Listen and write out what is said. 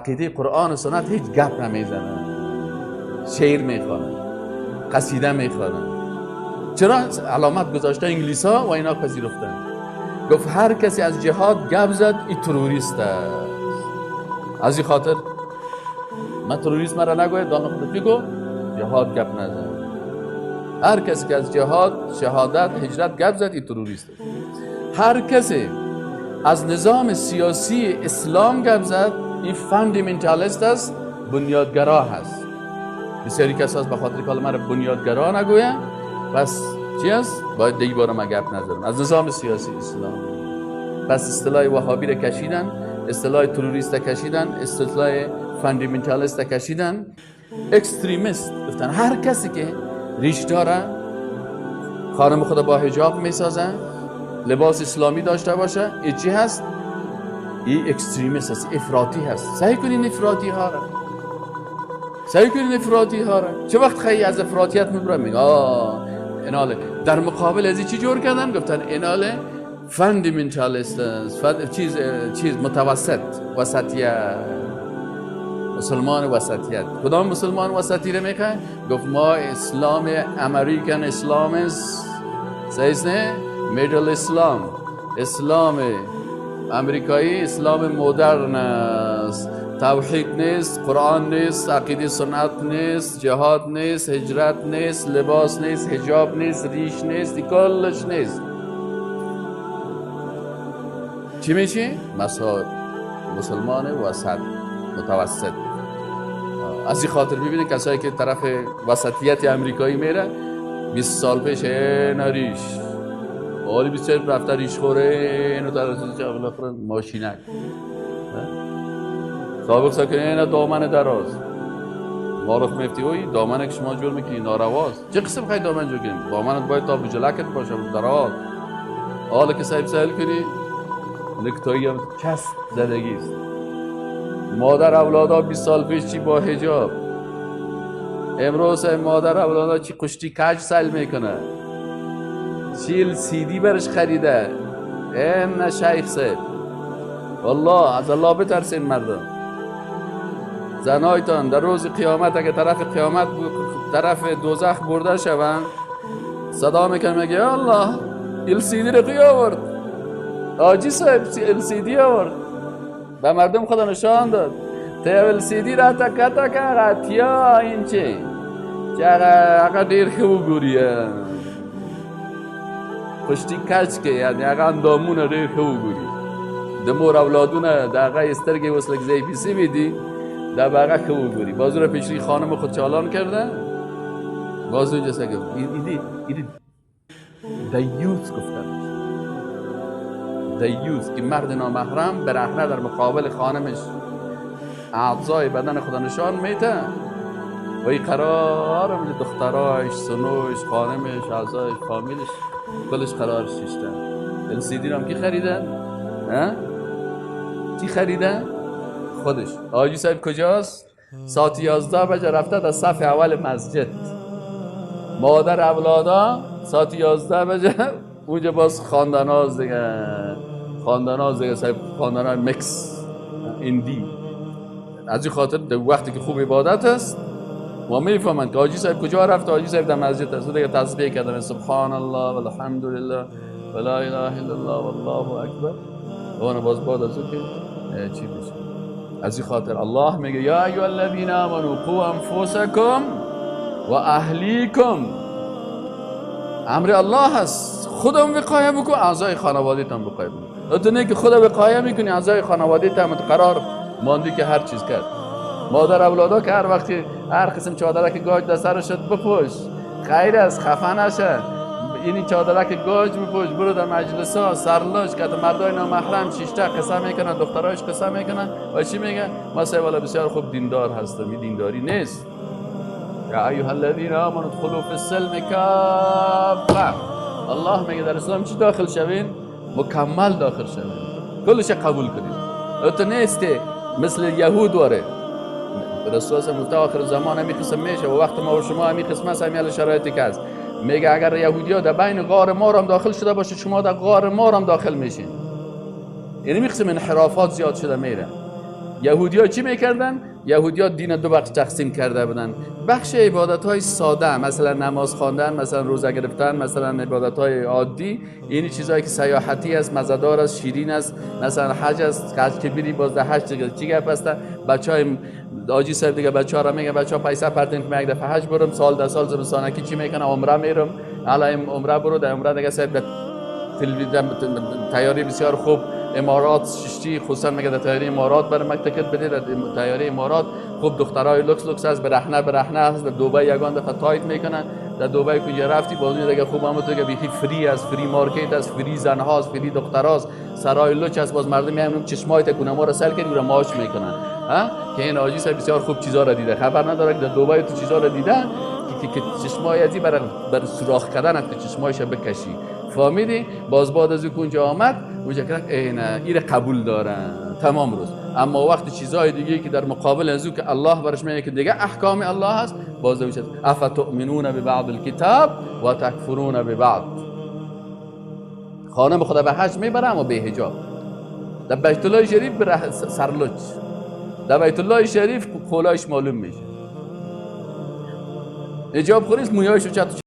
عقیده قرآن و سنت هیچ گپ نمیزنه، شعر میخوانه، قصیده میخوانه. چرا؟ علامت گذاشته انگلیس ها و اینا پذیرفتن. گفت هر کسی از جهاد گپ زد این تروریست است. از این خاطر من تروریست مرا نگوید، دان خودت بگو جهاد گپ نزن. هر کسی که از جهاد، شهادت، هجرت گپ زد این تروریست است. هر کسی از نظام سیاسی اسلام گپ زد این فاندامنتالیست است، بنیادگرا هست. بسیاری کسی هست به خاطر کلمه را بنیادگرا نگوید، پس چی است؟ باید دیگه بار ما گپ نزنم از نظام سیاسی اسلام. پس اصطلاح وهابی را کشیدن، اصطلاح تروریست کشیدن، اصطلاح فاندامنتالیست کشیدن، اکستریمیست گفتن هر کسی که ریش داره، خانم خدا با حجاب میسازه، لباس اسلامی داشته باشه، این چی هست؟ این اکستریمیست هست، افراطی هست. سعی کنین افراطی ها را، سعی کنین افراطی ها را. چه وقت خیلی از افراطیت میبرن میگه ایناله. در مقابل از چی جور کردن؟ گفتن ایناله فاندامنتالیست است، چیز متوسط، وسطیت، مسلمان وسطیت. کدام مسلمان وسطی رو میخواه؟ گفت ما اسلام امریکن اسلام است، سیز نه میدل اسلام، اسلام امریکایی اسلام مدرن است، توحید نیست، قرآن نیست، عقیده سنت نیست، جهاد نیست، هجرت نیست، لباس نیست، حجاب نیست، ریش نیست، کلش نیست. چی میشه؟ مسلمان وسط، متوسط. از این خاطر ببینید کسایی که طرف وسطیت امریکایی میره 20 سال پیش نریش حالی 20 رفته ریش خوره اینو در بالاخره ماشینک سابق ساکنه اینه دامن دراز معرف مفتی اوی دامنه که شما جور میکنی نارواست. چه قسم خواهی دامن جور کنی؟ دامنت باید تا بجلکت باشه دراز. حالا که صاحب سهل کنی نکتایی هم کس زدگیست. مادر اولادا 20 سال پیش چی با حجاب، امروز مادر اولادا چی قشتی کج سل میکنه، چیل CD برش خریده. این شیخ صاحب والله از الله بترسین مردم. زنایتان در روز قیامت اگه طرف دوزخ برده شوند صدا میکنه میگه یا الله LCD رو کی آورد؟ آجی صاحب LCD آورد به مردم خدا نشان داد. تا LCD را تکتا که غطیا این چه اگه دیر خوب گوریه پشتی کچ که یعنی اگه اندامون دیر خوب گوری دمور اولادونه در اگه استرگی وصلک زی پیسی بیدی در بقیه خوب گوری. بازو را پیشری خانم خود چالان کرده بازو اینجا سگه ایدی دیوز گفتن دیوز که مرد نامحرم برهنه در مقابل خانمش اعضای بدن خدا نشان میده و این قرار میده دختراش، سنوش، خانمش، اعضایش، فامیلش کلش قرار شیشتن. LCD رو هم کی خریدن؟ کی خریدن؟ خودش. آجی صاحب کجاست؟ ساعت 11 بجه رفته در صف اول مسجد. مادر اولادا ساعت 11 بجه اونجا باز خواندناز دیگه صاحب خواندنای مکس ایندی. از این خاطر در وقتی که خوب عبادت است و میفهمند که حاجی صاحب کجا رفت، حاجی صاحب در مسجد است، دیگه تسبیح کردن سبحان الله والحمد لله ولا اله الا الله والله اکبر. اون باز بعد از اون که چی میشه. از این خاطر الله میگه یا ایها الذین آمنوا قوا انفسکم و اهلیکم. امر الله هست خودم وقایه بکن، اعضای خانواده‌ت هم وقایه بکن. تو نه که خدا وقایه میکنی اعضای خانواده‌ت هم قرار ماندی که هر چیز کرد. مادر اولادا که هر وقتی هر قسم چادرک گاج در سرش شد بپوش، خیر است خفه نشه. این چادرک گاج بپوش، برو در مجلس ها سرلاش که مردای نامحرم شیشته قصه میکنن، دخترایش قصه میکنن و چی میگن؟ ما سه والا بسیار خوب دیندار هستم. این دینداری نیست. یا ایها الذین آمنوا ادخلوا فی السلم کافه. الله میگه در اسلام چی داخل شوین؟ مکمل داخل شوین، کلش قبول کنید. تو نیست مثل یهود واره. رسول الله گفته آخر زمان همین قسم میشه و وقت ما و شما همین قسم است، همین شرایطی که هست. میگه اگر یهودی‌ها در بین غار مار هم داخل شده باشه شما در غار مار هم داخل میشین. یعنی می قسم انحرافات زیاد شده میره. یهودی‌ها چی میکردن؟ یهودی‌ها دین دو بخش تقسیم کرده بودن. بخش عبادت‌های ساده، مثلا نماز خواندن، مثلا روزه گرفتن، مثلا عبادت‌های عادی، این چیزایی که سیاحتی است، مزه‌دار است، شیرین است، مثلا حج است، حج که بری باز ده حج دیگه چی گپ است. بچهای آجی صاحب دیگه بچه‌ها را میگه بچه‌ها پیسه پرتین که یک دفعه حج برم، سال ده سال زمستانکی چی میکنه؟ عمره میرم. حالا عمره برو، در عمره دیگه صاحب تیاری بسیار خوب امارات ششتی، خصوصا میگه در تیاری امارات برای من تکت بده. در تیاری امارات خوب دخترای لوکس است، برهنه است. در دبی یگان دفعه تایت میکنن. در دبی کجا رفتی بازی دیگه خوب هم تو که بیخی فری است، فری مارکت است، فری زنهاست، فری دختراست، سرای لوچ است. باز مردم میایم چشمای تکونه ما را سل کردی و ماچ میکنن. که این آجی صاحب بسیار خوب چیزا را دیده، خبر نداره که در دبی تو چیزا را دیده که چشمای ازی بر سوراخ کردن که چشمایش بکشی. فهمیدی؟ باز بعد از اونجا آمد اونجا کرد این قبول دارن تمام روز. اما وقت چیزهای دیگه که در مقابل از او که الله برش میگه که دیگه احکام الله هست، باز میشه افتؤمنون ببعض الکتاب و تکفرون ببعض. خانم خدا به حج میبره اما به حجاب. در بیت الله شریف بره سرلوچ، در بیت الله شریف کلاهش معلوم میشه، حجاب خوریست، مویایشو چت